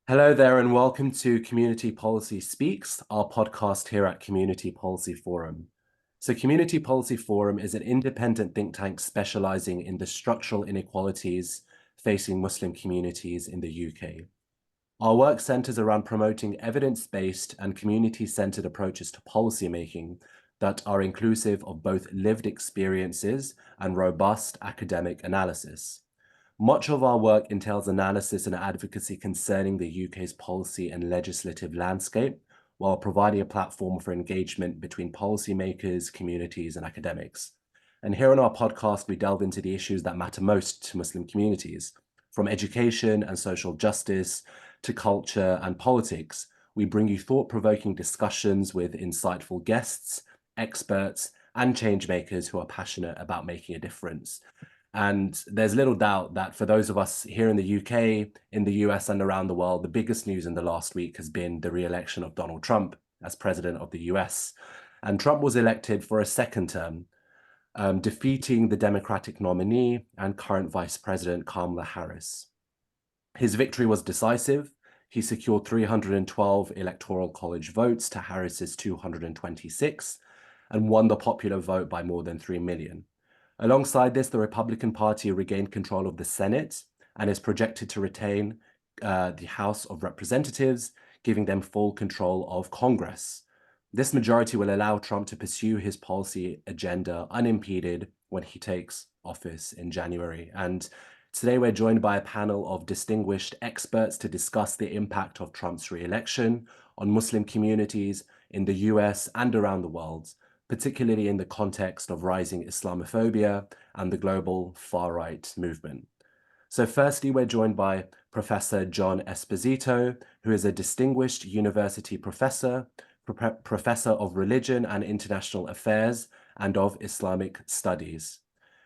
Hello there, and welcome to Community Policy Speaks, our podcast here at Community Policy Forum. So, Community Policy Forum is an independent think tank specializing in the structural inequalities facing Muslim communities in the UK. Our work centers around promoting evidence-based and community-centered approaches to policymaking that are inclusive of both lived experiences and robust academic analysis. Much of our work entails analysis and advocacy concerning the UK's policy and legislative landscape, while providing a platform for engagement between policymakers, communities, and academics. And here on our podcast, we delve into the issues that matter most to Muslim communities, from education and social justice to culture and politics. We bring you thought-provoking discussions with insightful guests, experts, and changemakers who are passionate about making a difference. And there's little doubt that for those of us here in the UK, in the US, and around the world, the biggest news in the last week has been the re-election of Donald Trump as president of the US. And Trump was elected for a second term, defeating the Democratic nominee and current Vice President Kamala Harris. His victory was decisive. He secured 312 Electoral College votes to Harris's 226 and won the popular vote by more than 3 million. Alongside this, the Republican Party regained control of the Senate and is projected to retain the House of Representatives, giving them full control of Congress. This majority will allow Trump to pursue his policy agenda unimpeded when he takes office in January. And today we're joined by a panel of distinguished experts to discuss the impact of Trump's re-election on Muslim communities in the US and around the world, particularly in the context of rising Islamophobia and the global far-right movement. So firstly, we're joined by Professor John Esposito, who is a distinguished university professor, professor of religion and international affairs and of Islamic studies.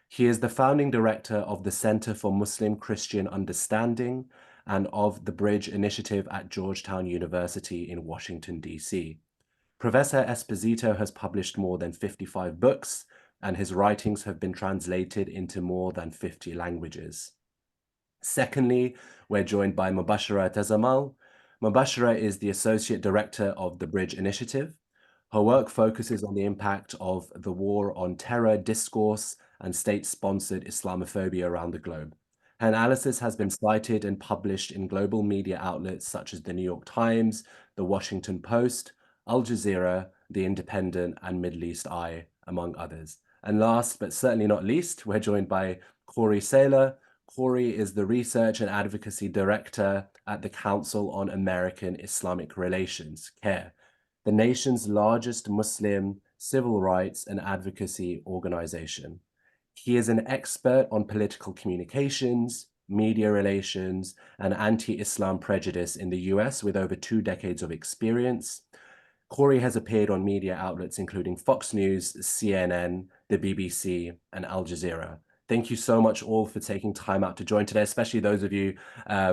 He is the founding director of the Center for Muslim Christian Understanding and of the Bridge Initiative at Georgetown University in Washington, D.C. Professor Esposito has published more than 55 books, and his writings have been translated into more than 50 languages. Secondly, we're joined by Mobashra Tazamal. Mobashra is the Associate Director of the Bridge Initiative. Her work focuses on the impact of the war on terror discourse and state-sponsored Islamophobia around the globe. Her analysis has been cited and published in global media outlets such as the New York Times, the Washington Post, Al Jazeera, The Independent, and Middle East Eye, among others. And last, but certainly not least, we're joined by Corey Saylor. Corey is the Research and Advocacy Director at the Council on American-Islamic Relations, CAIR, the nation's largest Muslim civil rights and advocacy organization. He is an expert on political communications, media relations, and anti-Islam prejudice in the US with over 2 decades of experience. Corey has appeared on media outlets including Fox News, CNN, the BBC, and Al Jazeera. Thank you so much all for taking time out to join today, especially those of you,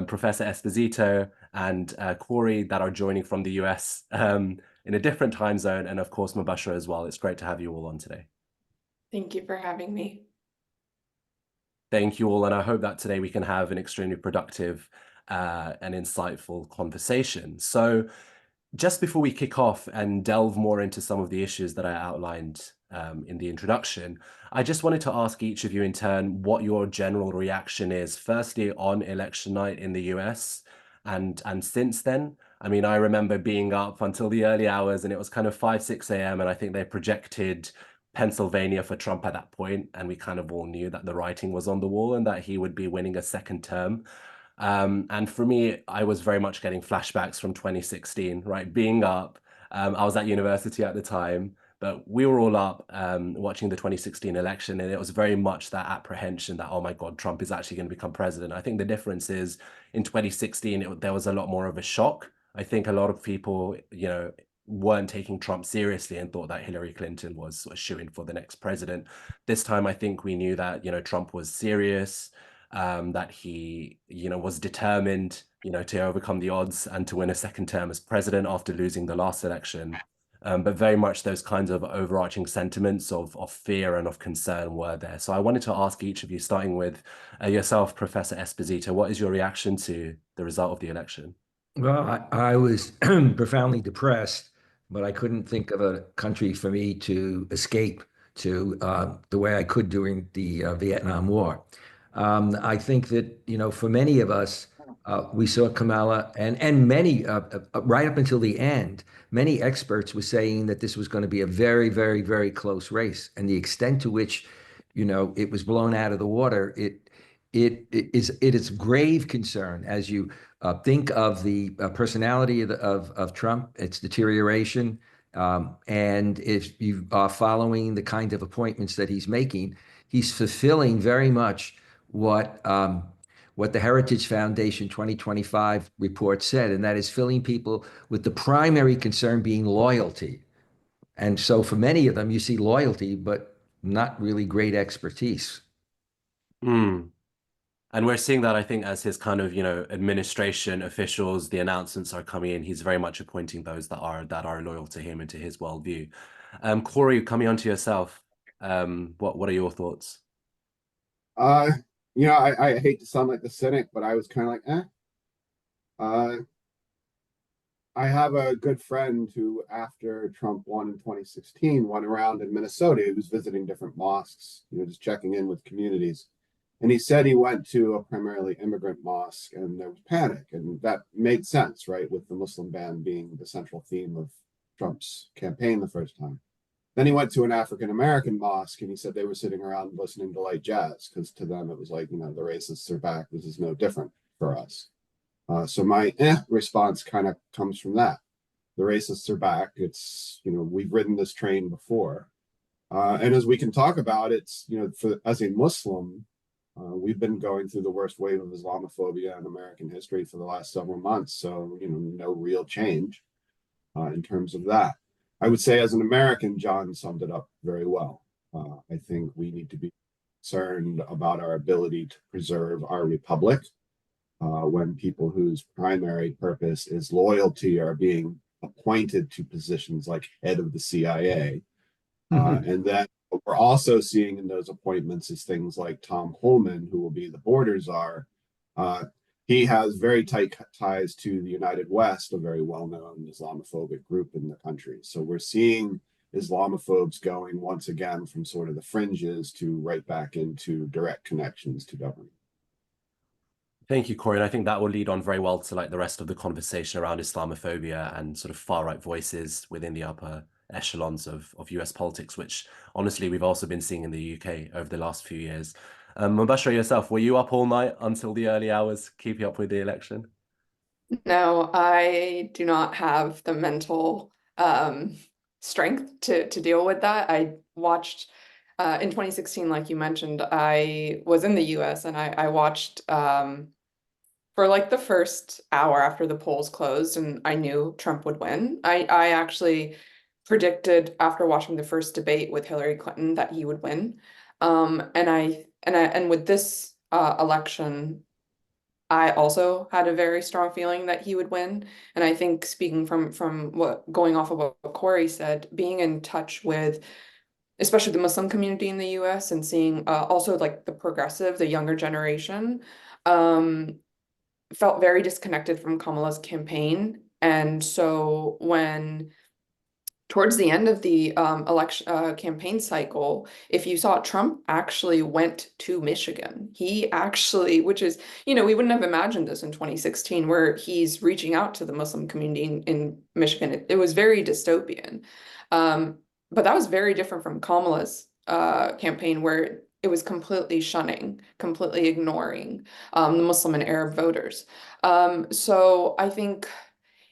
Professor Esposito and Corey, that are joining from the US in a different time zone, and of course, Mubashra as well. It's great to have you all on today. Thank you for having me. Thank you all, and I hope that today we can have an extremely productive and insightful conversation. So, just before we kick off and delve more into some of the issues that I outlined in the introduction, I just wanted to ask each of you in turn what your general reaction is, firstly on election night in the US and since then. I mean, I remember being up until the early hours and it was kind of 5, 6 a.m. and I think they projected Pennsylvania for Trump at that point, and we kind of all knew that the writing was on the wall and that he would be winning a second term. And for me, I was very much getting flashbacks from 2016, right? Being up, I was at university at the time, but we were all up watching the 2016 election, and it was very much that apprehension that, oh my God, Trump is actually going to become president. I think the difference is in 2016, there was a lot more of a shock. I think a lot of people, weren't taking Trump seriously and thought that Hillary Clinton was sort of shooing for the next president. This time, I think we knew that, Trump was serious, that he, was determined, to overcome the odds and to win a second term as president after losing the last election. But very much those kinds of overarching sentiments of fear and of concern were there. So I wanted to ask each of you, starting with yourself, Professor Esposito, what is your reaction to the result of the election? Well, I was profoundly depressed, but I couldn't think of a country for me to escape to the way I could during the Vietnam War. I think that, for many of us, we saw Kamala and many, right up until the end, many experts were saying that this was going to be a very, very, very close race. And the extent to which, it was blown out of the water, it is grave concern as you think of the personality of Trump, its deterioration, and if you are following the kind of appointments that he's making, he's fulfilling very much what the Heritage Foundation 2025 report said, and that is filling people with the primary concern being loyalty. And so for many of them, you see loyalty, but not really great expertise. Mm. And we're seeing that, I think, as his kind of, administration officials, the announcements are coming in. He's very much appointing those that are loyal to him and to his worldview. Corey, coming on to yourself, what are your thoughts? Uh, I hate to sound like the cynic, but I was kind of like, eh. Uh, I have a good friend who, after Trump won in 2016, went around in Minnesota. He was visiting different mosques, just checking in with communities. And he said he went to a primarily immigrant mosque and there was panic. And that made sense, right? With the Muslim ban being the central theme of Trump's campaign the first time. Then he went to an African American mosque and he said they were sitting around listening to light jazz because to them it was like, the racists are back. This is no different for us. So my response kind of comes from that. The racists are back. It's, we've ridden this train before. And as we can talk about, it's, as a Muslim, we've been going through the worst wave of Islamophobia in American history for the last several months. So, no real change in terms of that. I would say as an American, John summed it up very well. I think we need to be concerned about our ability to preserve our republic when people whose primary purpose is loyalty are being appointed to positions like head of the CIA. And then what we're also seeing in those appointments is things like Tom Homan, who will be the border czar. He has very tight ties to the United West, a very well-known Islamophobic group in the country. So we're seeing Islamophobes going once again from sort of the fringes to right back into direct connections to government. Thank you, Corey. And I think that will lead on very well to like the rest of the conversation around Islamophobia and sort of far-right voices within the upper echelons of US politics, which honestly we've also been seeing in the UK over the last few years. Mobashra, yourself, were you up all night until the early hours, keeping up with the election? No, I do not have the mental strength to deal with that. I watched in 2016, like you mentioned, I was in the US and I watched for like the first hour after the polls closed and I knew Trump would win. I actually predicted after watching the first debate with Hillary Clinton that he would win. And with this election, I also had a very strong feeling that he would win. And I think speaking from what going off of what Corey said, being in touch with especially the Muslim community in the US and seeing also like the progressive, the younger generation, felt very disconnected from Kamala's campaign. And so when towards the end of the election campaign cycle, if you saw Trump actually went to Michigan, he actually, which is, we wouldn't have imagined this in 2016, where he's reaching out to the Muslim community in Michigan. It was very dystopian. But that was very different from Kamala's campaign, where it was completely shunning, completely ignoring the Muslim and Arab voters. So I think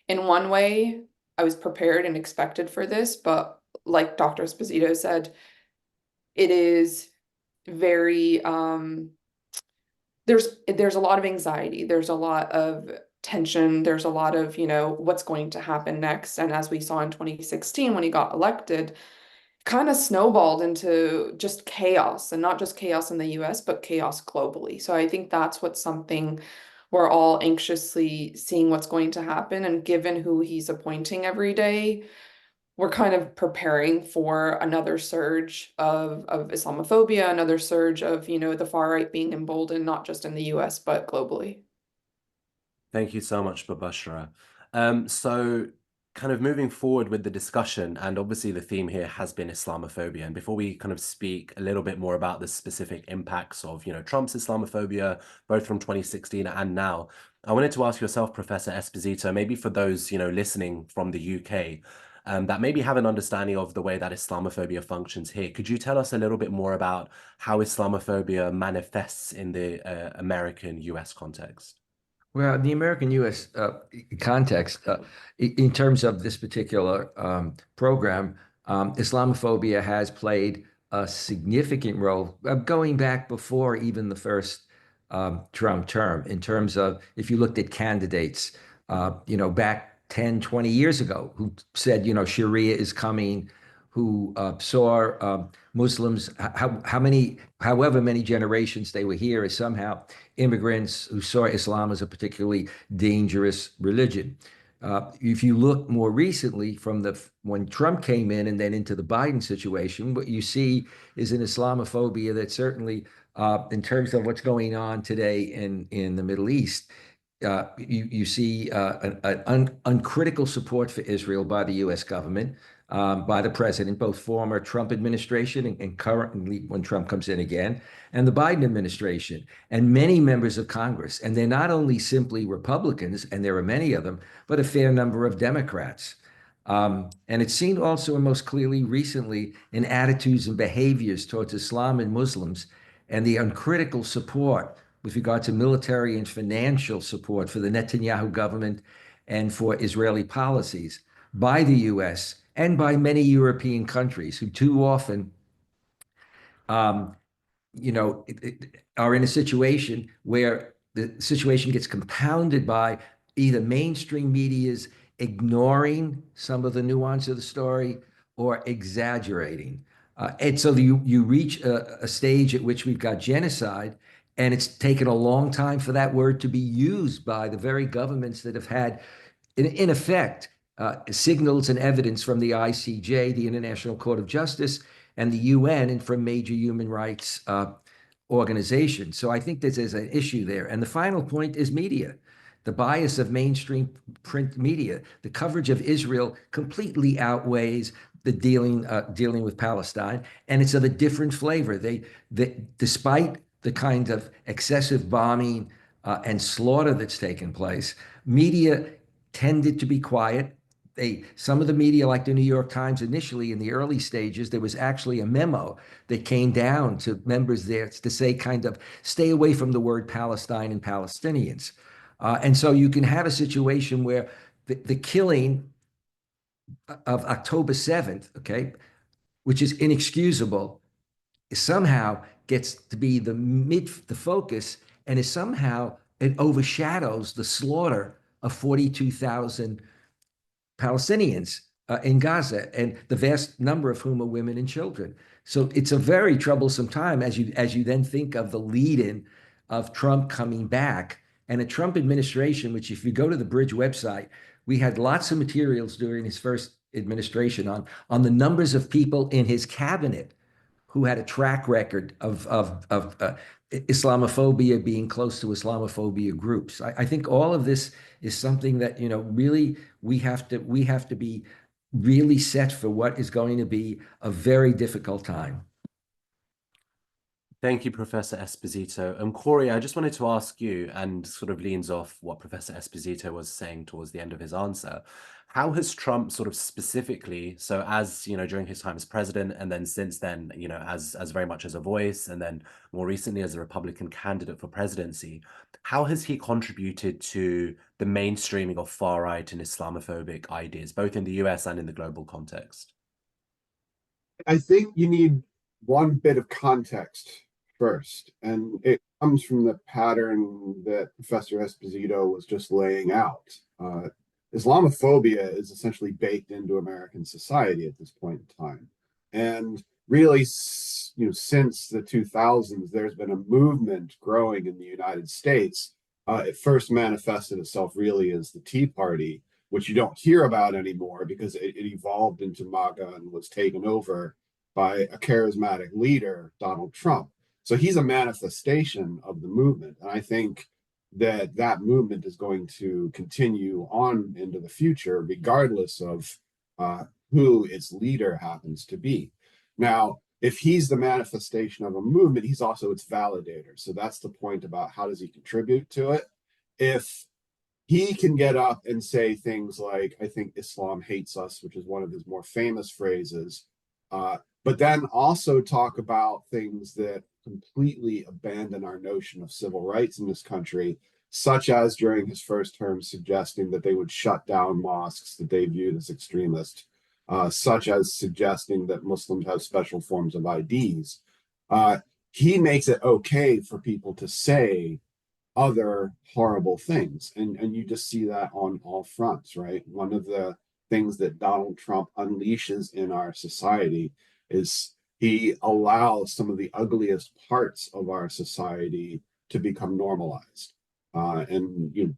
in one way, I was prepared and expected for this, but like Dr. Esposito said, it is very there's a lot of anxiety, there's a lot of tension, there's a lot of, what's going to happen next. And as we saw in 2016 when he got elected, kind of snowballed into just chaos, and not just chaos in the US, but chaos globally. So I think that's what's something we're all anxiously seeing what's going to happen. And given who he's appointing every day, we're kind of preparing for another surge of Islamophobia, another surge of, the far right being emboldened, not just in the US, but globally. Thank you so much, Mobashra. So kind of moving forward with the discussion, and obviously the theme here has been Islamophobia. And before we kind of speak a little bit more about the specific impacts of, Trump's Islamophobia, both from 2016 and now, I wanted to ask yourself, Professor Esposito, maybe for those, listening from the UK, that maybe have an understanding of the way that Islamophobia functions here. Could you tell us a little bit more about how Islamophobia manifests in the American-US context? Well, in the American-U.S. Context, in terms of this particular program, Islamophobia has played a significant role going back before even the first Trump term, in terms of if you looked at candidates, back 10, 20 years ago, who said, Sharia is coming, who saw Muslims, however many generations they were here, as somehow immigrants who saw Islam as a particularly dangerous religion. If you look more recently from when Trump came in and then into the Biden situation, what you see is an Islamophobia that certainly, in terms of what's going on today in the Middle East, you see an uncritical support for Israel by the U.S. government, by the president, both former Trump administration and currently when Trump comes in again, and the Biden administration, and many members of Congress. And they're not only simply Republicans, and there are many of them, but a fair number of Democrats. And it's seen also and most clearly recently in attitudes and behaviors towards Islam and Muslims, and the uncritical support with regard to military and financial support for the Netanyahu government and for Israeli policies by the U.S. and by many European countries who too often, are in a situation where the situation gets compounded by either mainstream media's ignoring some of the nuance of the story or exaggerating. And so you reach a stage at which we've got genocide, and it's taken a long time for that word to be used by the very governments that have had, in effect, signals and evidence from the ICJ, the International Court of Justice, and the UN, and from major human rights organizations. So I think there's an issue there. And the final point is media. The bias of mainstream print media. The coverage of Israel completely outweighs the dealing with Palestine, and it's of a different flavor. Despite the kind of excessive bombing and slaughter that's taken place, media tended to be quiet. Some of the media, like the New York Times, initially in the early stages, there was actually a memo that came down to members there to say, kind of, stay away from the word Palestine and Palestinians. And so you can have a situation where the killing of October 7th, okay, which is inexcusable, somehow gets to be the focus, and is somehow, it overshadows the slaughter of 42,000 Palestinians in Gaza, and the vast number of whom are women and children. So it's a very troublesome time as you then think of the lead-in of Trump coming back, and a Trump administration, which, if you go to the Bridge website, we had lots of materials during his first administration on the numbers of people in his cabinet who had a track record of Islamophobia, being close to Islamophobia groups. I think all of this is something that, really we have to be really set for what is going to be a very difficult time. Thank you, Professor Esposito. Corey, I just wanted to ask you, and sort of leans off what Professor Esposito was saying towards the end of his answer. How has Trump sort of specifically, so as, during his time as president, and then since then, as very much as a voice, and then more recently as a Republican candidate for presidency, how has he contributed to the mainstreaming of far-right and Islamophobic ideas, both in the US and in the global context? I think you need one bit of context first, and it comes from the pattern that Professor Esposito was just laying out. Islamophobia is essentially baked into American society at this point in time. And really, since the 2000s, there's been a movement growing in the United States. It first manifested itself really as the Tea Party, which you don't hear about anymore because it evolved into MAGA and was taken over by a charismatic leader, Donald Trump. So he's a manifestation of the movement. And I think that movement is going to continue on into the future, regardless of who its leader happens to be. Now, if he's the manifestation of a movement, he's also its validator. So that's the point about how does he contribute to it. If he can get up and say things like, I think Islam hates us, which is one of his more famous phrases, but then also talk about things that completely abandon our notion of civil rights in this country, such as during his first term suggesting that they would shut down mosques that they viewed as extremist, such as suggesting that Muslims have special forms of IDs. He makes it okay for people to say other horrible things. And you just see that on all fronts, right? One of the things that Donald Trump unleashes in our society is he allows some of the ugliest parts of our society to become normalized. And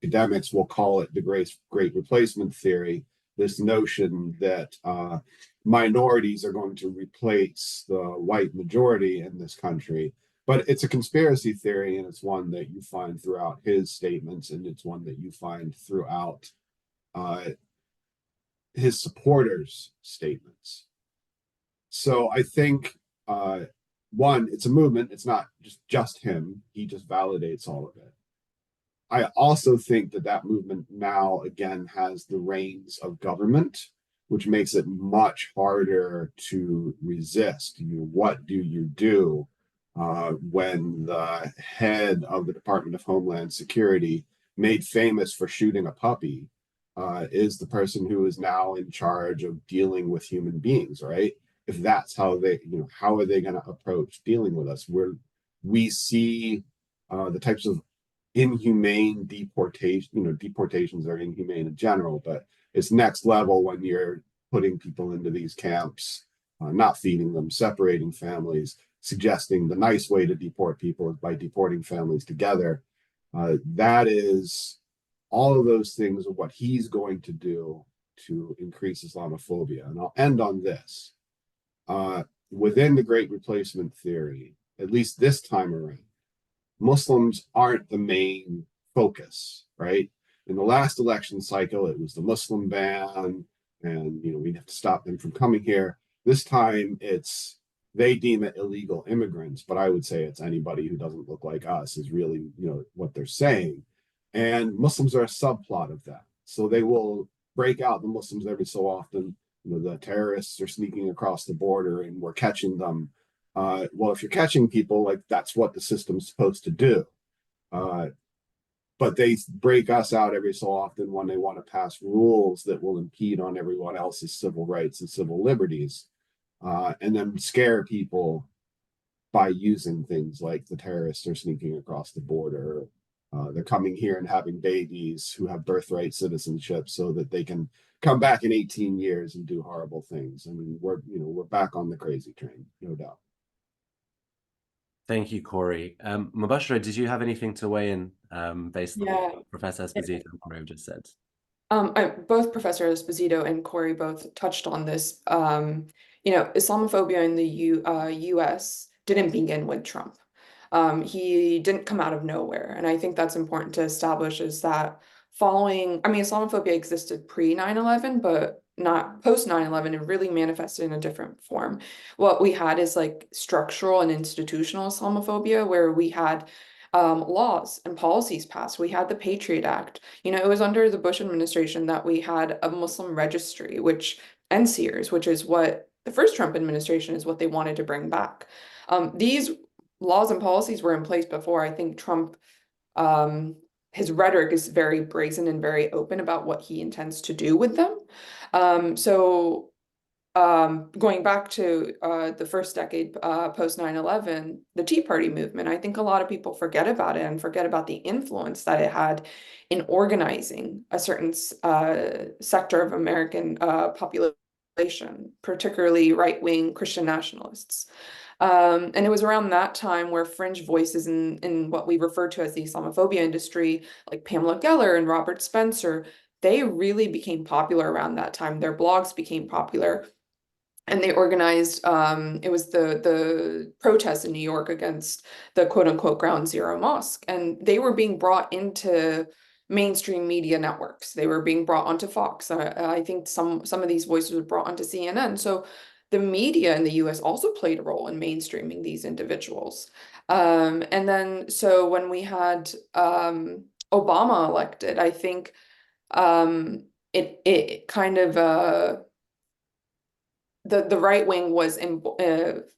academics will call it the great replacement theory, this notion that minorities are going to replace the white majority in this country. But it's a conspiracy theory, and it's one that you find throughout his statements, and it's one that you find throughout his supporters' statements. So I think, one, it's a movement. It's not just him. He just validates all of it. I also think that movement now, again, has the reins of government, which makes it much harder to resist. What do you do when the head of the Department of Homeland Security, made famous for shooting a puppy, is the person who is now in charge of dealing with human beings, right? If that's how they, how are they going to approach dealing with us? We see the types of inhumane deportation, deportations are inhumane in general, but it's next level when you're putting people into these camps, not feeding them, separating families, suggesting the nice way to deport people is by deporting families together. That is all of those things are what he's going to do to increase Islamophobia. And I'll end on this. Within the Great Replacement theory, at least this time around, Muslims aren't the main focus, right? In the last election cycle, it was the Muslim ban, and we'd have to stop them from coming here. This time, they deem it illegal immigrants, but I would say it's anybody who doesn't look like us is really, what they're saying. And Muslims are a subplot of that. So they will break out the Muslims every so often. The terrorists are sneaking across the border and we're catching them. Well, if you're catching people, like that's what the system's supposed to do. But they break us out every so often when they want to pass rules that will impede on everyone else's civil rights and civil liberties, and then scare people by using things like the terrorists are sneaking across the border. They're coming here and having babies who have birthright citizenship so that they can come back in 18 years and do horrible things. I mean, we're back on the crazy train, no doubt. Thank you, Corey. Mobashra, did you have anything to weigh in based on what Professor Esposito and Corey have just said? Both Professor Esposito and Corey both touched on this. Islamophobia in the US didn't begin with Trump. He didn't come out of nowhere. And I think that's important to establish is that Islamophobia existed pre 9/11, but not post 9/11, and really manifested in a different form. What we had is like structural and institutional Islamophobia, where we had laws and policies passed. We had the Patriot Act. It was under the Bush administration that we had a Muslim registry, and CAIRs, which is what the first Trump administration is what they wanted to bring back. These laws and policies were in place before. I think Trump, his rhetoric is very brazen and very open about what he intends to do with them. Going back to the first decade post 9/11, the Tea Party movement, I think a lot of people forget about it and forget about the influence that it had in organizing a certain sector of American population, particularly right-wing Christian nationalists. And it was around that time where fringe voices in what we refer to as the Islamophobia industry, like Pamela Geller and Robert Spencer, they really became popular around that time. Their blogs became popular. and they organized, it was the protests in New York against the quote unquote Ground Zero Mosque, and they were being brought into mainstream media networks. They were being brought onto Fox. I think some of these voices were brought onto CNN. So the media in the US also played a role in mainstreaming these individuals. And then so when we had Obama elected, I think it kind of the right wing was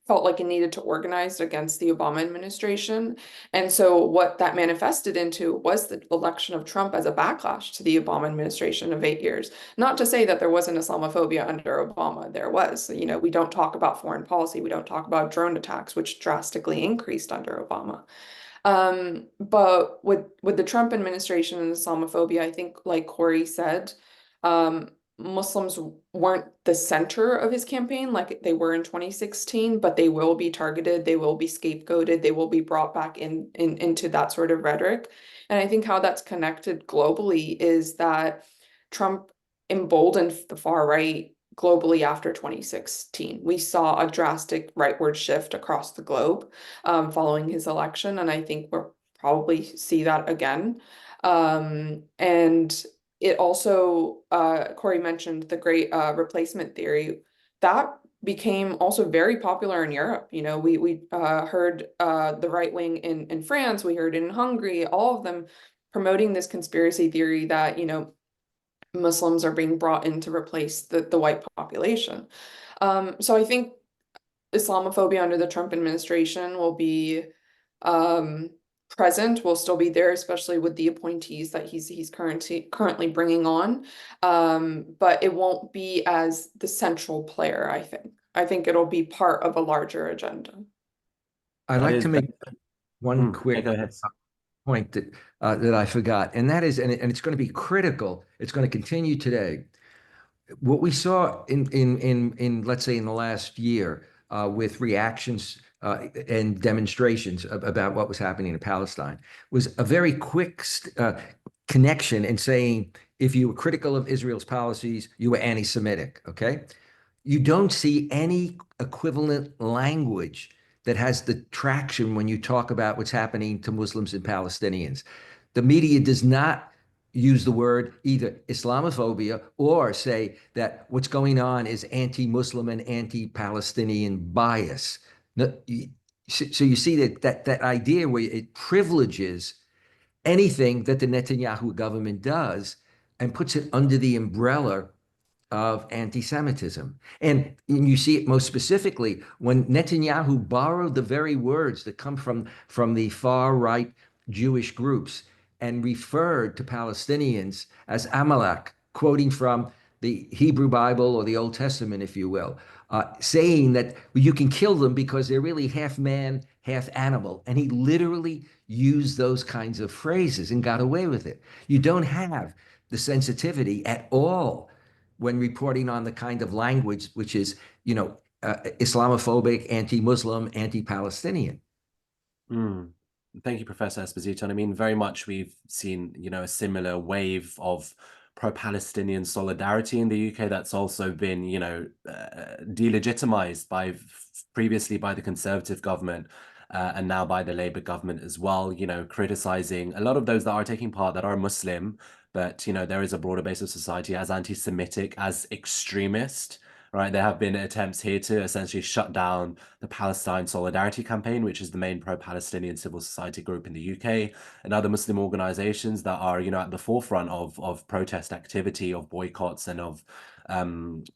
felt like it needed to organize against the Obama administration. And so what that manifested into was the election of Trump as a backlash to the Obama administration of 8 years. Not to say that there wasn't Islamophobia under Obama. There was. You know, we don't talk about foreign policy. We don't talk about drone attacks, which drastically increased under Obama. But with the Trump administration and Islamophobia, I think, like Corey said, Muslims weren't the center of his campaign like they were in 2016, but they will be targeted, they will be scapegoated, they will be brought back into that sort of rhetoric. And I think how that's connected globally is that Trump emboldened the far right globally after 2016. We saw a drastic rightward shift across the globe following his election, and I think we'll probably see that again. And it also, Corey mentioned the great replacement theory. That became also very popular in Europe. You know, we heard the right wing in France, we heard in Hungary, all of them promoting this conspiracy theory that, you know, Muslims are being brought in to replace the white population. So I think Islamophobia under the Trump administration will be present, will still be there, especially with the appointees that he's currently bringing on. But it won't be as the central player, I think. I think it'll be part of a larger agenda. I'd like to make one quick go ahead. point that I forgot, and that is, and it's going to be critical. It's going to continue today. What we saw in let's say in the last year with reactions and demonstrations about what was happening in Palestine was a very quick connection in saying if you were critical of Israel's policies, you were anti-Semitic. Okay, you don't see any equivalent language that has the traction when you talk about what's happening to Muslims and Palestinians. The media does not use the word either Islamophobia or say that what's going on is anti-Muslim and anti-Palestinian bias. So you see that idea where it privileges anything that the Netanyahu government does and puts it under the umbrella of anti-Semitism. And you see it most specifically when Netanyahu borrowed the very words that come from the far-right Jewish groups and referred to Palestinians as Amalek, quoting from the Hebrew Bible or the Old Testament, if you will, saying that you can kill them because they're really half man, half animal. And he literally used those kinds of phrases and got away with it. You don't have the sensitivity at all when reporting on the kind of language which is, you know, Islamophobic, anti-Muslim, anti-Palestinian. Thank you, Professor Esposito. And I mean, very much we've seen, you know, a similar wave of pro-Palestinian solidarity in the UK that's also been, you know, delegitimized previously by the Conservative government and now by the Labour government as well, you know, criticizing a lot of those that are taking part that are Muslim, but, you know, there is a broader base of society as anti-Semitic, as extremist. Right, there have been attempts here to essentially shut down the Palestine Solidarity Campaign, which is the main pro-Palestinian civil society group in the UK, and other Muslim organizations that are, you know, at the forefront of protest activity, of boycotts, and of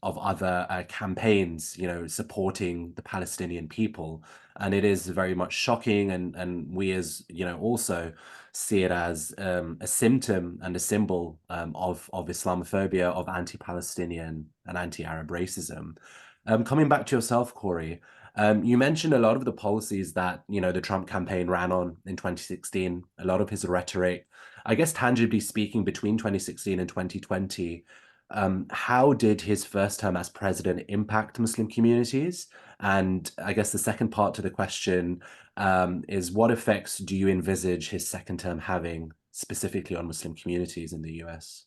other campaigns, you know, supporting the Palestinian people. And it is very much shocking, and we, as you know, also see it as a symptom and a symbol of Islamophobia, of anti-Palestinian and anti-Arab racism. Coming back to yourself, Corey, you mentioned a lot of the policies that, you know, the Trump campaign ran on in 2016, a lot of his rhetoric, I guess tangibly speaking, between 2016 and 2020. How did his first term as president impact Muslim communities? And I guess the second part to the question is, what effects do you envisage his second term having specifically on Muslim communities in the US?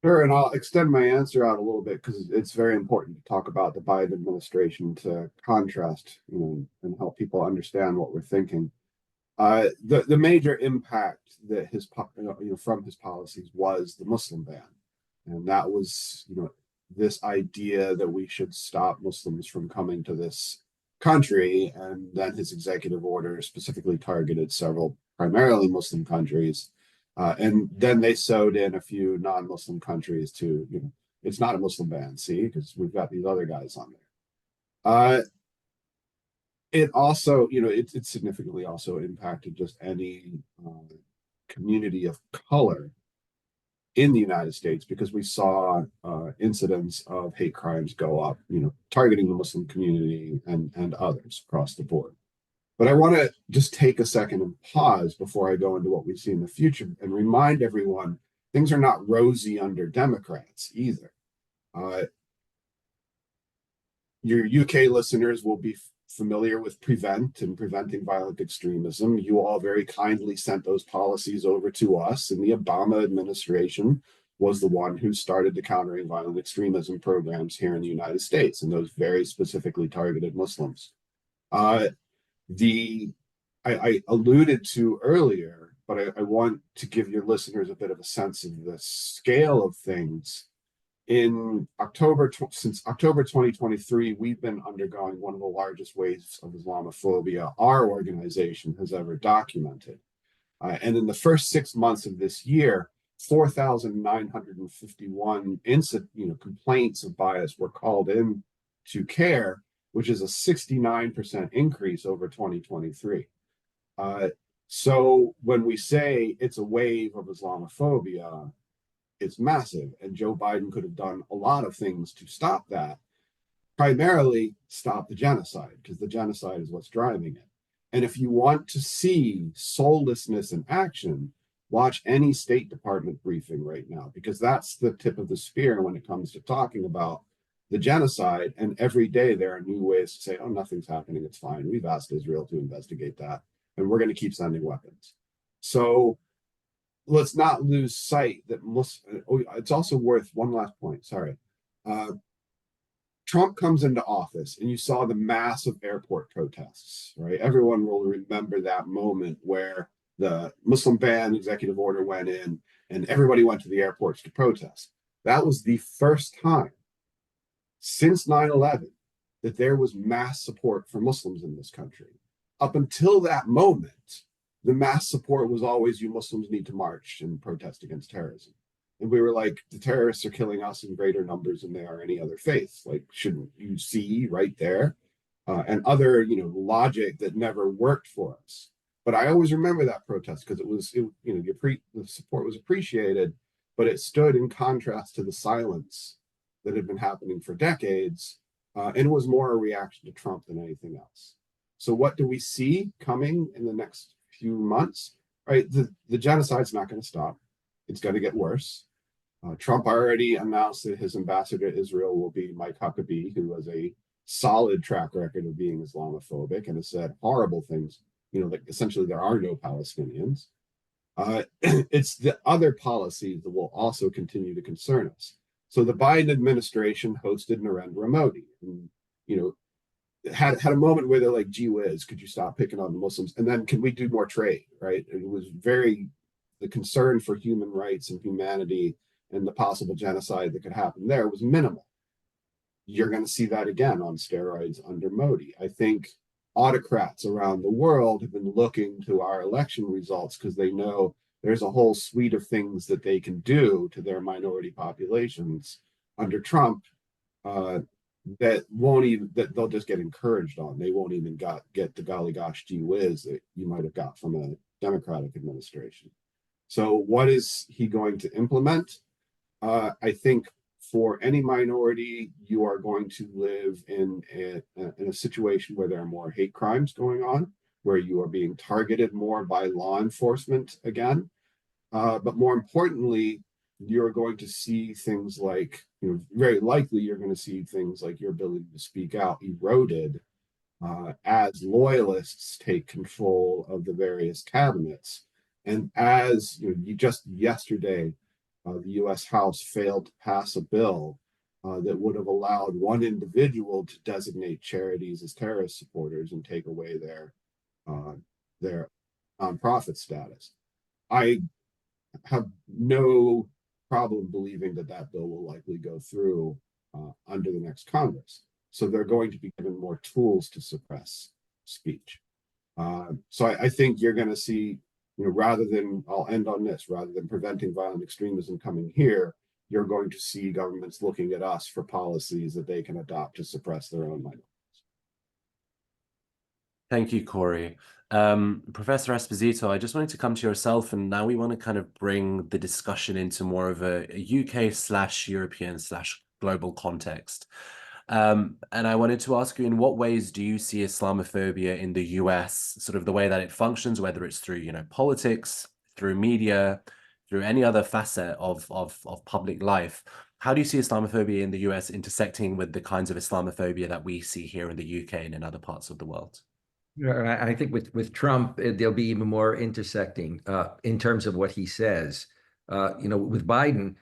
Sure, and I'll extend my answer out a little bit because it's very important to talk about the Biden administration to contrast, and help people understand what we're thinking. The major impact that from his policies was the Muslim ban, and that was this idea that we should stop Muslims from coming to this country, and then his executive order specifically targeted several primarily Muslim countries, and then they sewed in a few non-Muslim countries to it's not a Muslim ban, see, because we've got these other guys on there. It also, it significantly also impacted just any community of color in the United States, because we saw incidents of hate crimes go up, targeting the Muslim community and others across the board. But I want to just take a second and pause before I go into what we see in the future and remind everyone things are not rosy under Democrats either. Your UK listeners will be familiar with Prevent and Preventing Violent Extremism. You all very kindly sent those policies over to us, and the Obama administration was the one who started the Countering Violent Extremism programs here in the United States, and those very specifically targeted Muslims. I alluded to earlier, but I want to give your listeners a bit of a sense of the scale of things. Since October 2023, we've been undergoing one of the largest waves of Islamophobia our organization has ever documented. And in the first 6 months of this year, 4,951 complaints of bias were called in to CAIR, which is a 69% increase over 2023. So when we say it's a wave of Islamophobia, it's massive, and Joe Biden could have done a lot of things to stop that, primarily stop the genocide, because the genocide is what's driving it. And if you want to see soullessness in action, watch any State Department briefing right now, because that's the tip of the spear when it comes to talking about the genocide. And every day there are new ways to say, oh, nothing's happening, it's fine. We've asked Israel to investigate that, and we're going to keep sending weapons. So let's not lose sight that it's also worth one last point. Sorry. Trump comes into office and you saw the massive airport protests, right? Everyone will remember that moment where the Muslim ban executive order went in and everybody went to the airports to protest. That was the first time since 9/11 that there was mass support for Muslims in this country. Up until that moment, the mass support was always, you Muslims need to march and protest against terrorism. And we were like, the terrorists are killing us in greater numbers than they are any other faith. Like, shouldn't you see right there? And other, logic that never worked for us. But I always remember that protest because the support was appreciated, but it stood in contrast to the silence that had been happening for decades. And it was more a reaction to Trump than anything else. So what do we see coming in the next few months? Right, the genocide's not going to stop. It's going to get worse. Trump already announced that his ambassador to Israel will be Mike Huckabee, who has a solid track record of being Islamophobic and has said horrible things. Like essentially there are no Palestinians. It's the other policies that will also continue to concern us. So the Biden administration hosted Narendra Modi, and had a moment where they're like, gee whiz, could you stop picking on the Muslims? And then can we do more trade, right? It was the concern for human rights and humanity and the possible genocide that could happen there was minimal. You're going to see that again on steroids under Modi. I think autocrats around the world have been looking to our election results because they know there's a whole suite of things that they can do to their minority populations under Trump that they'll just get encouraged on. They won't even get the golly gosh gee whiz that you might have got from a Democratic administration. So what is he going to implement? I think for any minority, you are going to live in a situation where there are more hate crimes going on, where you are being targeted more by law enforcement again. But more importantly, you're going to see things like, very likely you're going to see things like your ability to speak out eroded as loyalists take control of the various cabinets. And as just yesterday, the U.S. House failed to pass a bill that would have allowed one individual to designate charities as terrorist supporters and take away their nonprofit status. I have no problem believing that that bill will likely go through under the next Congress. So they're going to be given more tools to suppress speech. So I think you're going to see, rather than, I'll end on this, rather than preventing violent extremism coming here, you're going to see governments looking at us for policies that they can adopt to suppress their own minorities. Thank you, Corey. Professor Esposito, I just wanted to come to yourself, and now we want to kind of bring the discussion into more of a UK/European/global context. And I wanted to ask you, in what ways do you see Islamophobia in the US, sort of the way that it functions, whether it's through, politics, through media, through any other facet of public life? How do you see Islamophobia in the US intersecting with the kinds of Islamophobia that we see here in the UK and in other parts of the world? I think with Trump, there'll be even more intersecting in terms of what he says. With Biden,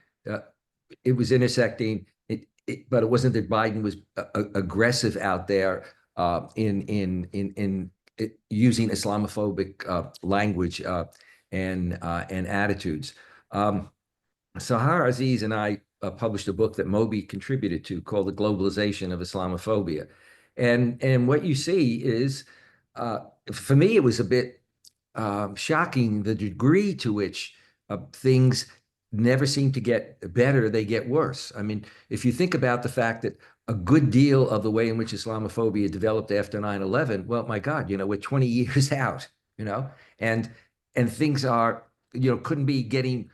it was intersecting, but it wasn't that Biden was aggressive out there in using Islamophobic language and attitudes. Sahar Aziz and I published a book that Moby contributed to called The Globalization of Islamophobia. And what you see is, for me, it was a bit shocking, the degree to which things never seem to get better, they get worse. I mean, if you think about the fact that a good deal of the way in which Islamophobia developed after 9/11, well, my God, we're 20 years out, and things are, couldn't be getting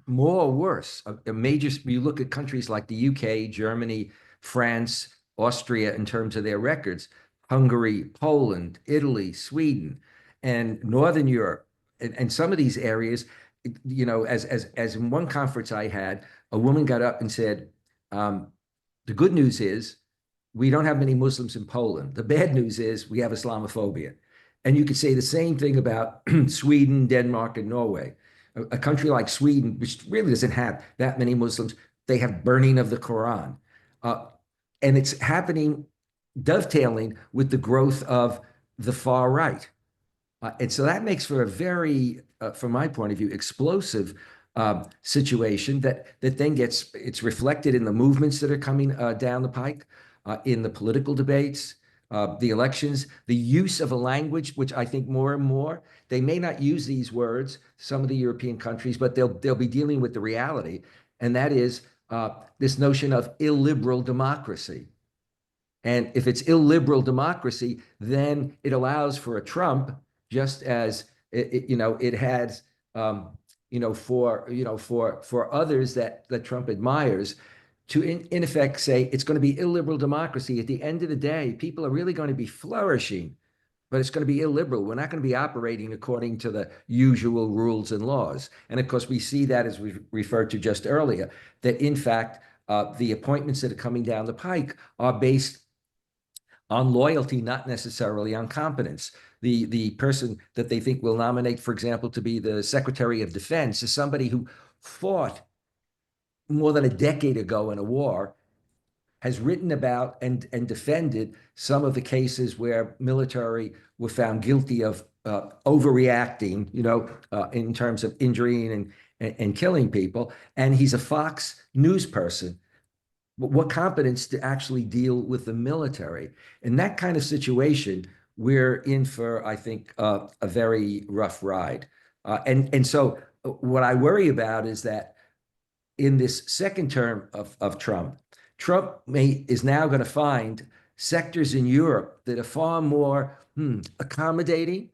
more worse. You look at countries like the UK, Germany, France, Austria, in terms of their records, Hungary, Poland, Italy, Sweden, and Northern Europe, and some of these areas, as in one conference I had, a woman got up and said, the good news is we don't have many Muslims in Poland. The bad news is we have Islamophobia. And you could say the same thing about Sweden, Denmark, and Norway. A country like Sweden, which really doesn't have that many Muslims, they have burning of the Quran. And it's happening, dovetailing with the growth of the far right. And so that makes for a very, from my point of view, explosive situation that then it's reflected in the movements that are coming down the pike, in the political debates, the elections, the use of a language, which I think more and more, they may not use these words, some of the European countries, but they'll be dealing with the reality. And that is this notion of illiberal democracy. And if it's illiberal democracy, then it allows for a Trump, just as it has, for others that Trump admires, to in effect say it's going to be illiberal democracy. At the end of the day, people are really going to be flourishing, but it's going to be illiberal. We're not going to be operating according to the usual rules and laws. And of course, we see that, as we referred to just earlier, that in fact, the appointments that are coming down the pike are based on loyalty, not necessarily on competence. The person that they think will nominate, for example, to be the Secretary of Defense is somebody who fought more than a decade ago in a war, has written about and defended some of the cases where military were found guilty of overreacting, in terms of injuring and killing people. And he's a Fox News person. What competence to actually deal with the military? In that kind of situation, we're in for, I think, a very rough ride. And so what I worry about is that in this second term of Trump is now going to find sectors in Europe that are far more accommodating,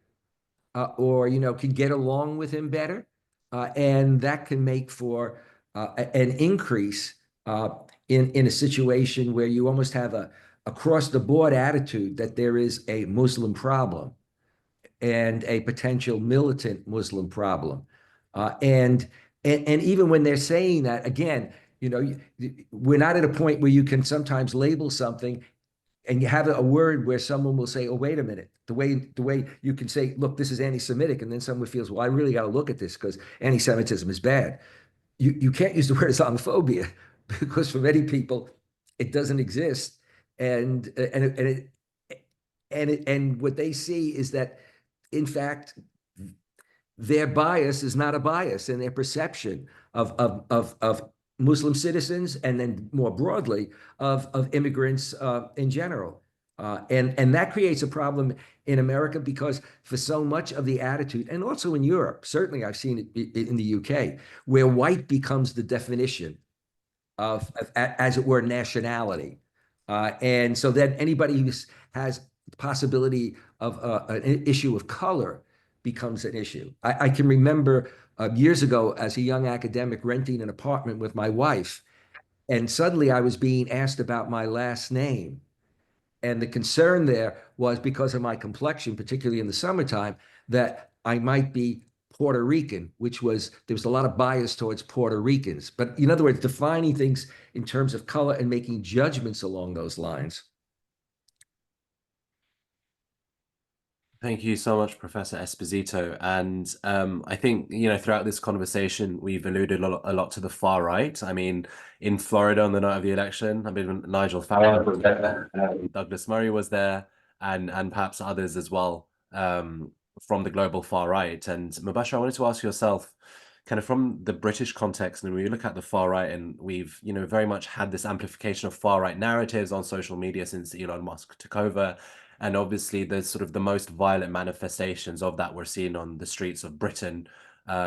or can get along with him better, and that can make for an increase in a situation where you almost have a across the board attitude that there is a Muslim problem and a potential militant Muslim problem, and even when they're saying that, again, we're not at a point where you can sometimes label something and you have a word where someone will say, oh, wait a minute, the way you can say, look, this is anti-Semitic, and then someone feels, well, I really got to look at this because anti-Semitism is bad. you can't use the word Islamophobia because for many people it doesn't exist, and what they see is that in fact their bias is not a bias, and their perception of Muslim citizens, and then more broadly of immigrants in general. And that creates a problem in America because for so much of the attitude, and also in Europe, certainly I've seen it in the UK, where white becomes the definition of as it were, nationality. And so then anybody who has the possibility of an issue of color becomes an issue. I can remember years ago as a young academic renting an apartment with my wife, and suddenly I was being asked about my last name. And the concern there was because of my complexion, particularly in the summertime, that I might be Puerto Rican, there was a lot of bias towards Puerto Ricans. But in other words, defining things in terms of color and making judgments along those lines. Thank you so much, Professor Esposito. And I think, throughout this conversation, we've alluded a lot to the far right. I mean, in Florida on the night of the election, I mean, Nigel Farage was there, Douglas Murray was there, and perhaps others as well from the global far right. And Mobashra, I wanted to ask yourself, kind of from the British context, and when you look at the far right, and we've, very much had this amplification of far right narratives on social media since Elon Musk took over. And obviously, there's sort of the most violent manifestations of that we're seeing on the streets of Britain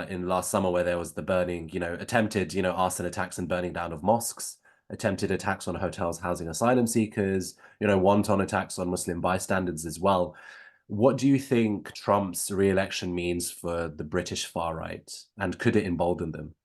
in last summer, where there was the burning, attempted, arson attacks and burning down of mosques, attempted attacks on hotels housing asylum seekers, wanton attacks on Muslim bystanders as well. What do you think Trump's re-election means for the British far right, and could it embolden them?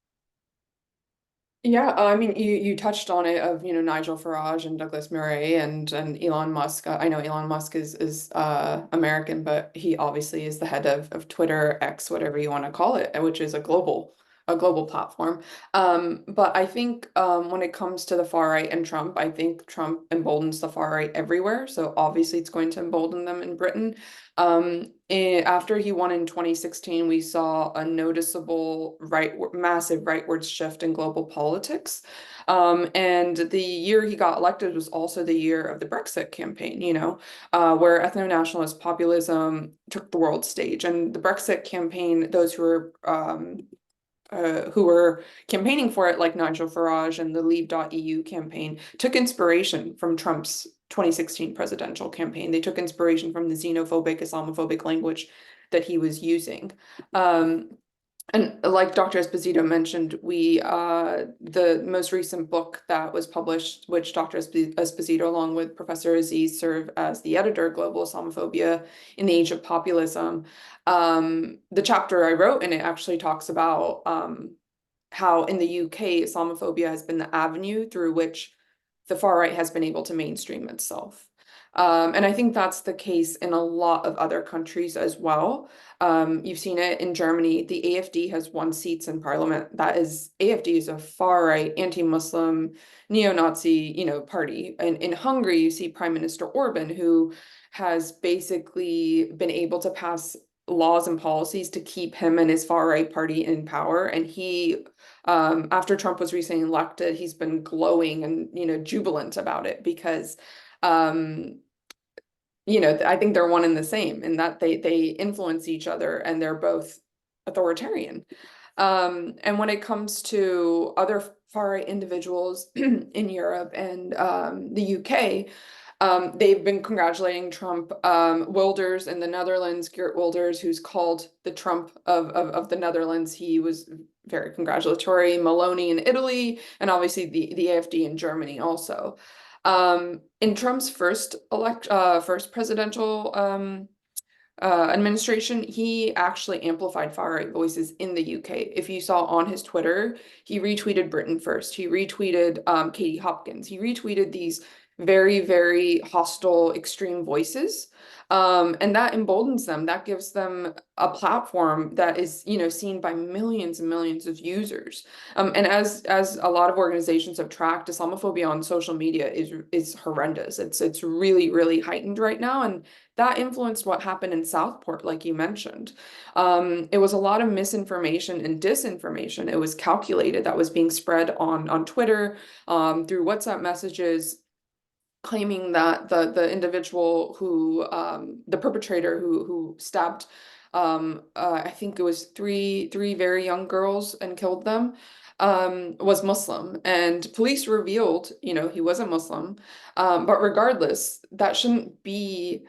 Yeah, I mean, you touched on it of, Nigel Farage and Douglas Murray and Elon Musk. I know Elon Musk is American, but he obviously is the head of Twitter, X, whatever you want to call it, which is a global platform. But I think when it comes to the far right and Trump, I think Trump emboldens the far right everywhere. So obviously it's going to embolden them in Britain. After he won in 2016, we saw a noticeable massive rightward shift in global politics. And the year he got elected was also the year of the Brexit campaign, where ethno-nationalist populism took the world stage. And the Brexit campaign, those who were campaigning for it, like Nigel Farage and the Leave.eu campaign, took inspiration from Trump's 2016 presidential campaign. They took inspiration from the xenophobic, Islamophobic language that he was using. And like Dr. Esposito mentioned, the most recent book that was published, which Dr. Esposito, along with Professor Aziz, serve as the editor, Global Islamophobia in the Age of Populism. The chapter I wrote in it actually talks about how in the UK, Islamophobia has been the avenue through which the far right has been able to mainstream itself. And I think that's the case in a lot of other countries as well. You've seen it in Germany. The AfD has won seats in parliament. AfD is a far right, anti-Muslim, neo-Nazi, party. And in Hungary, you see Prime Minister Orban, who has basically been able to pass laws and policies to keep him and his far right party in power. And he, after Trump was recently elected, he's been glowing and, jubilant about it because I think they're one and the same in that they influence each other and they're both authoritarian. And when it comes to other far right individuals in Europe and the UK, they've been congratulating Trump. Wilders in the Netherlands, Geert Wilders, who's called the Trump of the Netherlands, he was very congratulatory. Meloni in Italy, and obviously the AfD in Germany also. In Trump's first presidential administration, he actually amplified far right voices in the UK. If you saw on his Twitter, he retweeted Britain First. He retweeted Katie Hopkins. He retweeted these very, very hostile, extreme voices. And that emboldens them. That gives them a platform that is, you know, seen by millions and millions of users. And as a lot of organizations have tracked, Islamophobia on social media is horrendous. It's really, really heightened right now. And that influenced what happened in Southport, like you mentioned. It was a lot of misinformation and disinformation. It was calculated that was being spread on Twitter, through WhatsApp messages, claiming that the individual who the perpetrator who stabbed I think it was three very young girls and killed them was Muslim, and police revealed, you know, he wasn't Muslim. But regardless, that shouldn't be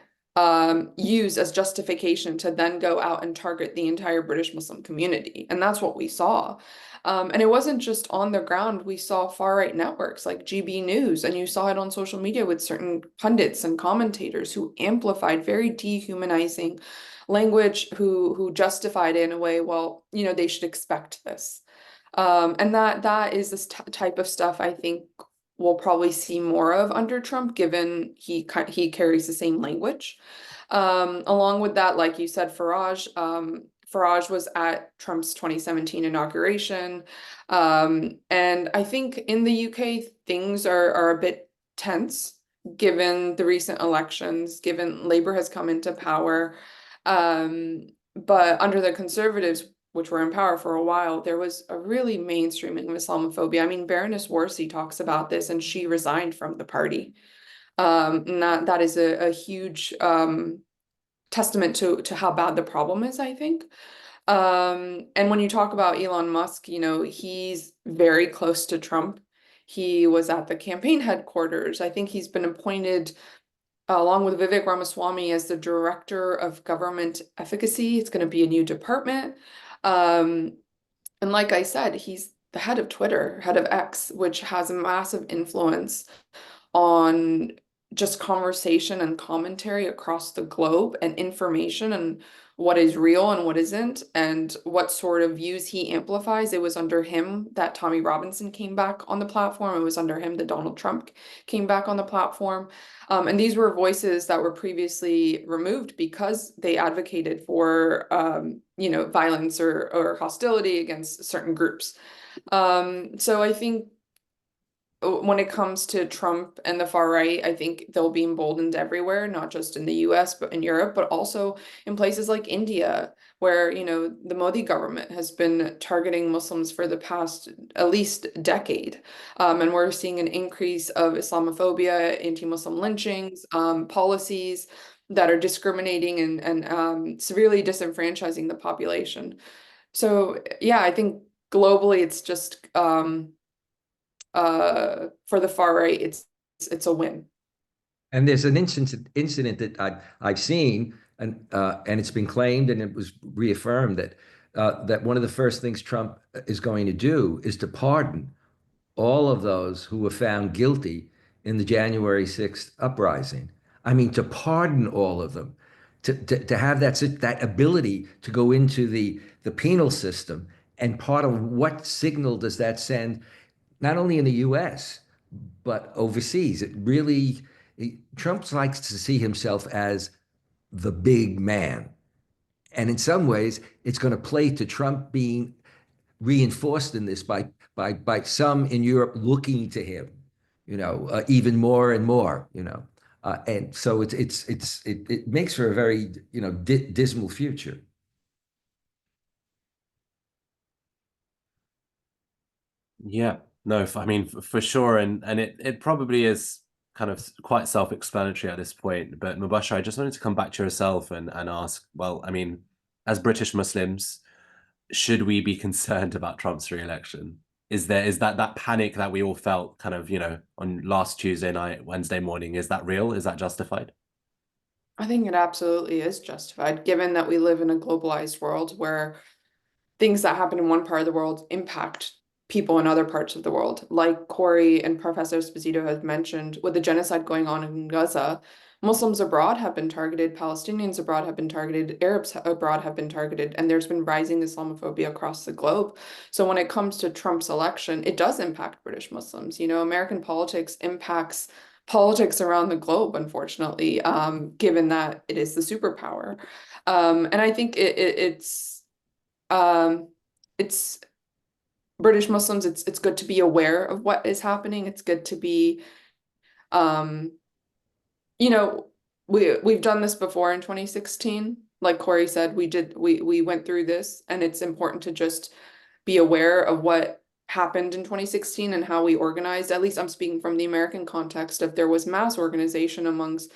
used as justification to then go out and target the entire British Muslim community. And that's what we saw. And it wasn't just on the ground. We saw far-right networks like GB News, and you saw it on social media with certain pundits and commentators who amplified very dehumanizing language, who justified it in a way, well, you know, they should expect this. And that is this type of stuff I think we'll probably see more of under Trump, given he carries the same language. Along with that, like you said, Farage was at Trump's 2017 inauguration. And I think in the UK, things are a bit tense given the recent elections, given Labour has come into power. But under the Conservatives, which were in power for a while, there was a really mainstreaming of Islamophobia. I mean, Baroness Worsley talks about this, and she resigned from the party. And that is a huge testament to how bad the problem is, I think. And when you talk about Elon Musk, you know, he's very close to Trump. He was at the campaign headquarters. I think he's been appointed along with Vivek Ramaswamy as the director of government efficacy. It's going to be a new department. And like I said, he's the head of Twitter, head of X, which has a massive influence on just conversation and commentary across the globe, and information, and what is real and what isn't, and what sort of views he amplifies. It was under him that Tommy Robinson came back on the platform. It was under him that Donald Trump came back on the platform. And these were voices that were previously removed because they advocated for, you know, violence or hostility against certain groups. So I think when it comes to Trump and the far right, I think they'll be emboldened everywhere, not just in the US, but in Europe, but also in places like India, where, you know, the Modi government has been targeting Muslims for the past at least decade. And we're seeing an increase of Islamophobia, anti-Muslim lynchings, policies that are discriminating and severely disenfranchising the population. So yeah, I think globally it's just for the far right, it's a win. And there's an incident that I've seen, and it's been claimed, and it was reaffirmed that one of the first things Trump is going to do is to pardon all of those who were found guilty in the January 6th uprising. I mean, to pardon all of them, to have that ability to go into the penal system. And part of what signal does that send, not only in the US, but overseas? Trump likes to see himself as the big man. And in some ways, it's going to play to Trump being reinforced in this by some in Europe looking to him, you know, even more and more, you know. And so it makes for a very, you know, dismal future. Yeah, no, I mean, for sure. And it probably is kind of quite self-explanatory at this point. But Mobashra, I just wanted to come back to yourself and ask, well, I mean, as British Muslims, should we be concerned about Trump's re-election? Is that panic that we all felt kind of, you know, on last Tuesday night, Wednesday morning, is that real? Is that justified? I think it absolutely is justified, given that we live in a globalized world where things that happen in one part of the world impact people in other parts of the world. Like Corey and Professor Esposito have mentioned, with the genocide going on in Gaza, Muslims abroad have been targeted, Palestinians abroad have been targeted, Arabs abroad have been targeted, and there's been rising Islamophobia across the globe. So when it comes to Trump's election, it does impact British Muslims. You know, American politics impacts politics around the globe, unfortunately, given that it is the superpower. And I think it's British Muslims, it's good to be aware of what is happening. It's good to be, you know, we've done this before in 2016. Like Corey said, we went through this, and it's important to just be aware of what happened in 2016 and how we organized. At least I'm speaking from the American context, if there was mass organization amongst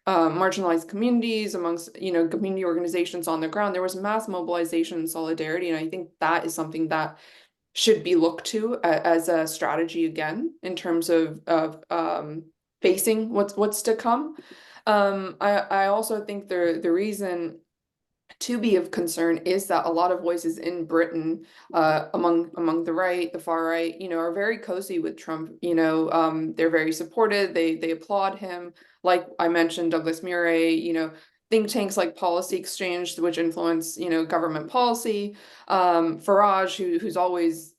marginalized communities, amongst, you know, community organizations on the ground, there was mass mobilization and solidarity. And I think that is something that should be looked to as a strategy again, in terms of facing what's to come. I also think the reason to be of concern is that a lot of voices in Britain, among the right, the far right, you know, are very cozy with Trump. You know, they're very supportive. They applaud him. Like I mentioned, Douglas Murray. You know, think tanks like Policy Exchange, which influence, you know, government policy. Farage, who's always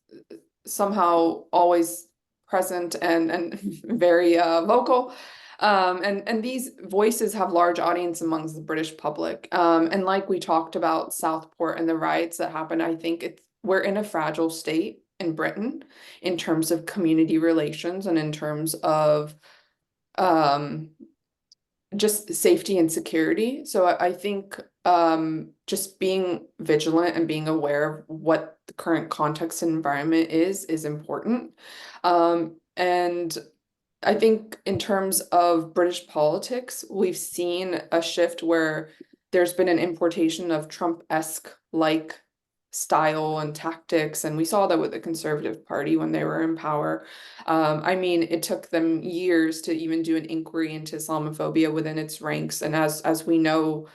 somehow always present and very vocal. And these voices have large audience amongst the British public. And like we talked about Southport and the riots that happened, I think we're in a fragile state in Britain in terms of community relations and in terms of just safety and security. So I think just being vigilant and being aware of what the current context and environment is important. And I think in terms of British politics, we've seen a shift where there's been an importation of Trump-esque like style and tactics, and we saw that with the Conservative Party when they were in power. I mean, it took them years to even do an inquiry into Islamophobia within its ranks, and as we know,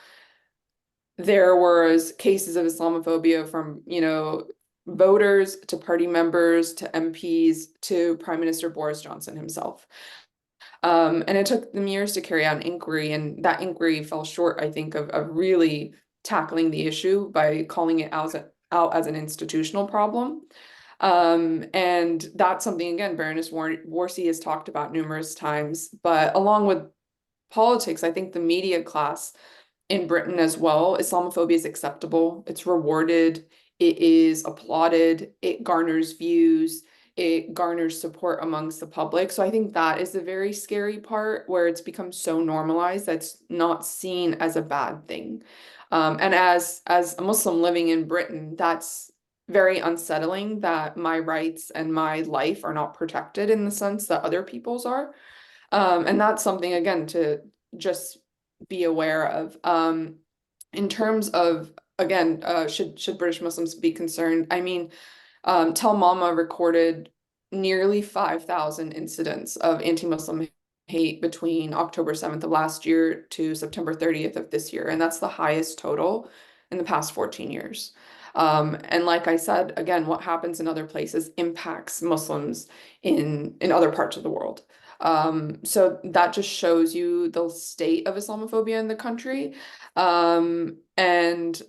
there was cases of Islamophobia from, you know, voters to party members to MPs to Prime Minister Boris Johnson himself. And it took them years to carry out an inquiry, and that inquiry fell short, I think, of really tackling the issue by calling it out as an institutional problem. And that's something, again, Baroness Warsi has talked about numerous times. But along with politics, I think the media class in Britain as well, Islamophobia is acceptable, it's rewarded, it is applauded, it garners views, it garners support amongst the public. So I think that is the very scary part, where it's become so normalized that's not seen as a bad thing. And as a Muslim living in Britain, that's very unsettling that my rights and my life are not protected in the sense that other people's are. And that's something, again, to just be aware of. In terms of, again, should British Muslims be concerned? I mean, Tel Mama recorded nearly 5,000 incidents of anti-Muslim hate between October 7th of last year to September 30th of this year. And that's the highest total in the past 14 years. And like I said, again, what happens in other places impacts Muslims in other parts of the world. So that just shows you the state of Islamophobia in the country. And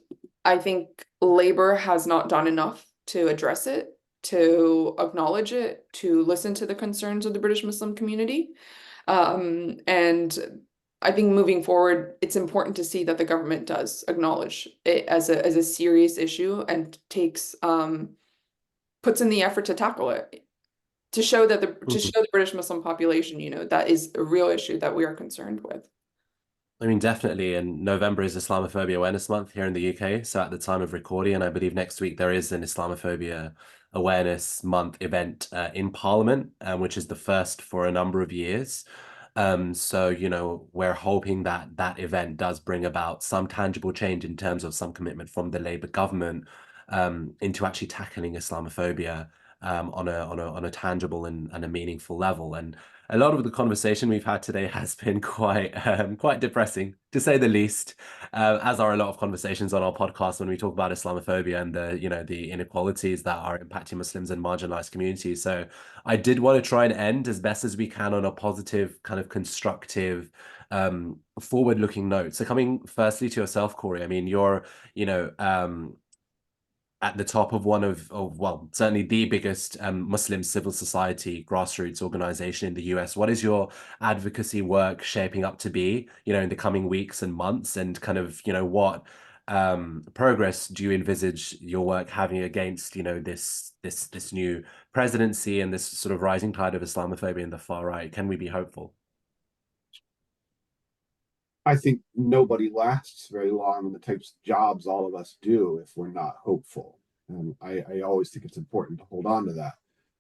I think Labour has not done enough to address it, to acknowledge it, to listen to the concerns of the British Muslim community. And I think moving forward, it's important to see that the government does acknowledge it as a serious issue and puts in the effort to tackle it, to show that the British Muslim population, you know, that is a real issue that we are concerned with. I mean, definitely. And November is Islamophobia Awareness Month here in the UK. So at the time of recording, and I believe next week there is an Islamophobia Awareness Month event in Parliament, which is the first for a number of years. So, you know, we're hoping that that event does bring about some tangible change in terms of some commitment from the Labour government into actually tackling Islamophobia on a tangible and a meaningful level. And a lot of the conversation we've had today has been quite depressing, to say the least, as are a lot of conversations on our podcast when we talk about Islamophobia and the inequalities that are impacting Muslims and marginalized communities. So I did want to try and end as best as we can on a positive, kind of constructive, forward-looking note. So coming firstly to yourself, Corey, I mean, you're, at the top of one of well, certainly the biggest Muslim civil society grassroots organization in the US. What is your advocacy work shaping up to be, in the coming weeks and months, and kind of, what progress do you envisage your work having against, this new presidency and this sort of rising tide of Islamophobia in the far right? Can we be hopeful? I think nobody lasts very long in the types of jobs all of us do if we're not hopeful. And I always think it's important to hold on to that.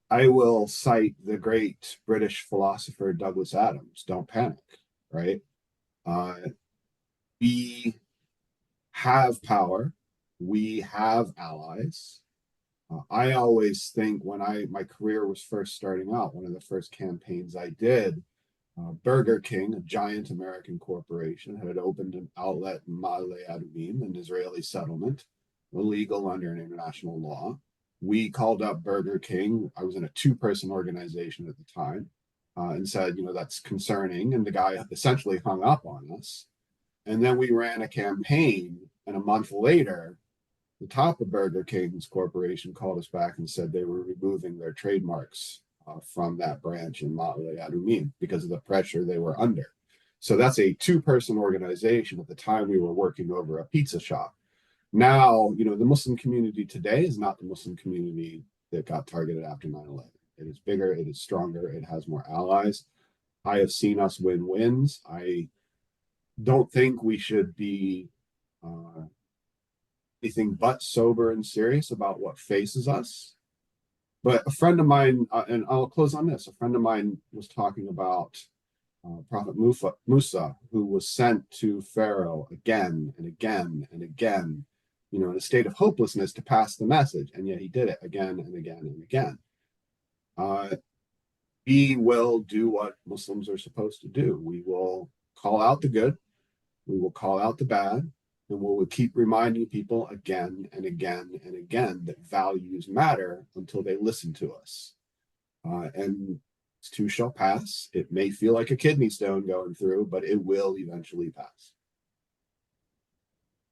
I will cite the great British philosopher Douglas Adams, don't panic, right? We have power, we have allies. I always think when my career was first starting out, one of the first campaigns I did, Burger King, a giant American corporation, had opened an outlet in Ma'ale Adumim, an Israeli settlement, illegal under international law. We called up Burger King. I was in a two-person organization at the time, and said, that's concerning. And the guy essentially hung up on us. And then we ran a campaign, and a month later, the top of Burger King's corporation called us back and said they were removing their trademarks from that branch in Ma'ale Adumim because of the pressure they were under. So that's a two-person organization. At the time, we were working over a pizza shop. Now, the Muslim community today is not the Muslim community that got targeted after 9/11. It is bigger, it is stronger, it has more allies. I have seen us win wins. I don't think we should be anything but sober and serious about what faces us. But a friend of mine, and I'll close on this, a friend of mine was talking about Prophet Musa, who was sent to Pharaoh again and again and again, in a state of hopelessness to pass the message. And yet he did it again and again and again. We will do what Muslims are supposed to do. We will call out the good, we will call out the bad, and we will keep reminding people again and again and again that values matter until they listen to us. And this too shall pass. It may feel like a kidney stone going through, but it will eventually pass.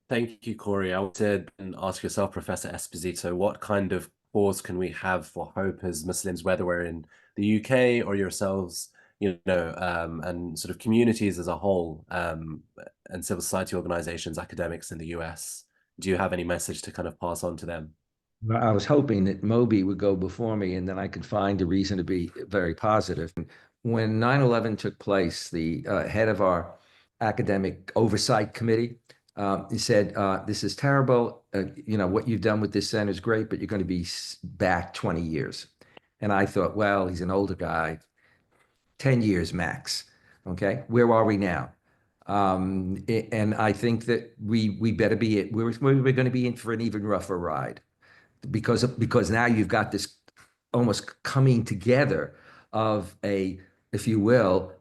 Thank you, Corey. I wanted to ask yourself, Professor Esposito, what kind of cause can we have for hope as Muslims, whether we're in the UK or yourselves, and sort of communities as a whole, and civil society organizations, academics in the US? Do you have any message to kind of pass on to them? I was hoping that Moby would go before me and then I could find a reason to be very positive. When 9/11 took place, the head of our academic oversight committee, he said, this is terrible. What you've done with this center is great, but you're going to be back 20 years. And I thought, well, he's an older guy, 10 years max. Okay, where are we now? And I think that we better be we're going to be in for an even rougher ride because now you've got this almost coming together of if you will,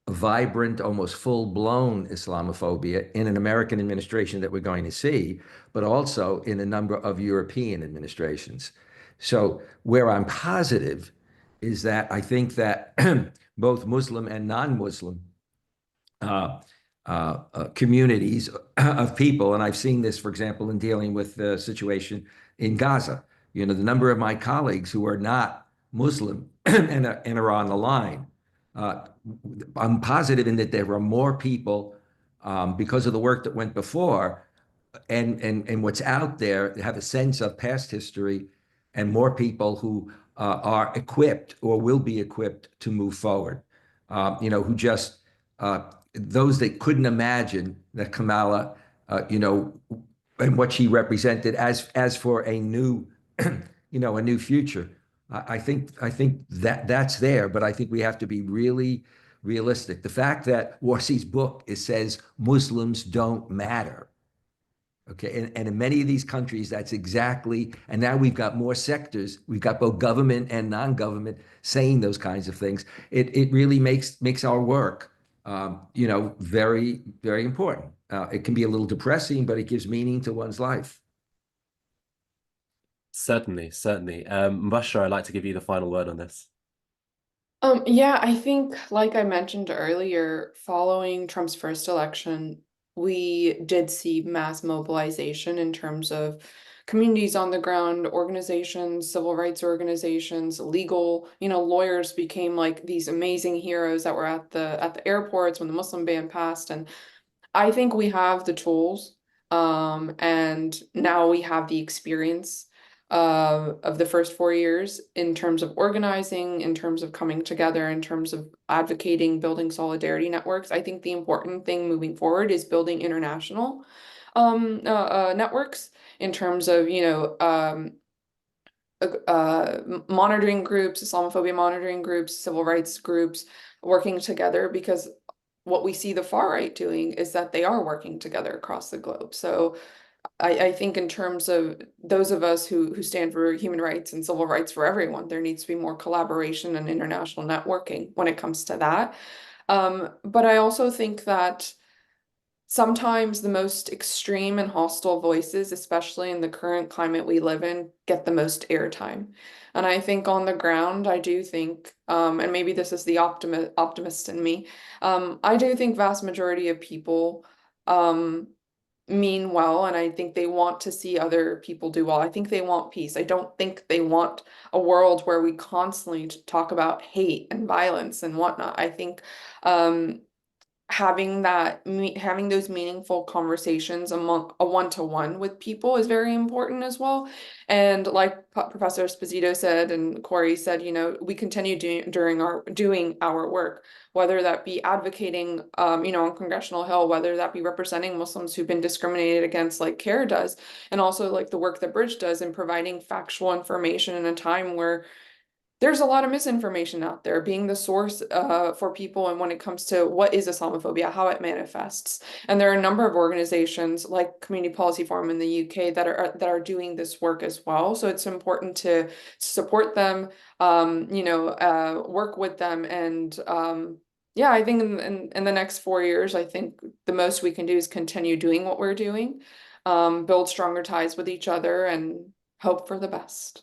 a vibrant, almost full-blown Islamophobia in an American administration that we're going to see, but also in a number of European administrations. So where I'm positive is that I think that both Muslim and non-Muslim communities of people, and I've seen this, for example, in dealing with the situation in Gaza. The number of my colleagues who are not Muslim and are on the line. I'm positive in that there are more people because of the work that went before and what's out there have a sense of past history, and more people who are equipped or will be equipped to move forward. Who just those that couldn't imagine that Kamala, and what she represented as for a new, a new future. I think that's there, but I think we have to be really realistic. The fact that Warsi's book says Muslims don't matter. Okay, and in many of these countries, that's exactly, and now we've got more sectors. We've got both government and non-government saying those kinds of things. It really makes our work, very, very important. It can be a little depressing, but it gives meaning to one's life. Certainly. Mobashra, I'd like to give you the final word on this. Yeah, I think, like I mentioned earlier, following Trump's first election, we did see mass mobilization in terms of communities on the ground, organizations, civil rights organizations, legal, lawyers became like these amazing heroes that were at the airports when the Muslim ban passed. And I think we have the tools, and now we have the experience of the first 4 years in terms of organizing, in terms of coming together, in terms of advocating, building solidarity networks. I think the important thing moving forward is building international networks in terms of, monitoring groups, Islamophobia monitoring groups, civil rights groups working together, because what we see the far right doing is that they are working together across the globe. So I think in terms of those of us who stand for human rights and civil rights for everyone, there needs to be more collaboration and international networking when it comes to that. But I also think that sometimes the most extreme and hostile voices, especially in the current climate we live in, get the most airtime. And I think on the ground, I do think, and maybe this is the optimist in me, I do think vast majority of people mean well, and I think they want to see other people do well. I think they want peace. I don't think they want a world where we constantly talk about hate and violence and whatnot. I think having those meaningful conversations among a one-to-one with people is very important as well. And like Professor Esposito said and Corey said, we continue doing our work, whether that be advocating on Congressional Hill, whether that be representing Muslims who've been discriminated against like CAIR does, and also like the work that Bridge does in providing factual information in a time where there's a lot of misinformation out there, being the source for people, and when it comes to what is Islamophobia, how it manifests. And there are a number of organizations like Community Policy Forum in the UK that are doing this work as well. So it's important to support them, work with them, and yeah, I think in the next 4 years, I think the most we can do is continue doing what we're doing, build stronger ties with each other, and hope for the best.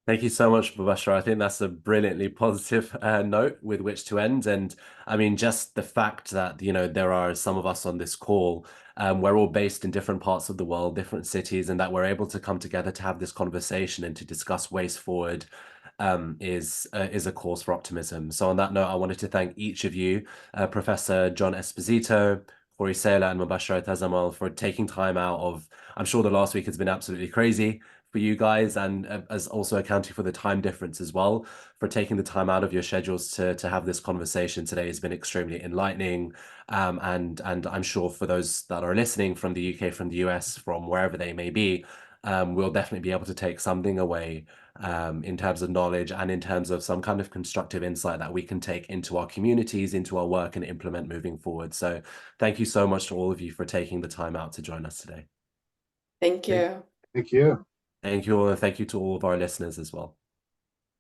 Thank you so much, Mobashra. I think that's a brilliantly positive note with which to end. And I mean, just the fact that, there are some of us on this call, we're all based in different parts of the world, different cities, and that we're able to come together to have this conversation and to discuss ways forward is a cause for optimism. So on that note, I wanted to thank each of you, Professor John Esposito, Corey Saylor, and Mobashra Tazamal, for taking time out of, I'm sure the last week has been absolutely crazy for you guys, and as also accounting for the time difference as well, for taking the time out of your schedules to have this conversation today has been extremely enlightening. And I'm sure for those that are listening from the UK, from the US, from wherever they may be, we'll definitely be able to take something away in terms of knowledge and in terms of some kind of constructive insight that we can take into our communities, into our work, and implement moving forward. So thank you so much to all of you for taking the time out to join us today. Thank you. Thank you. Thank you all, and thank you to all of our listeners as well.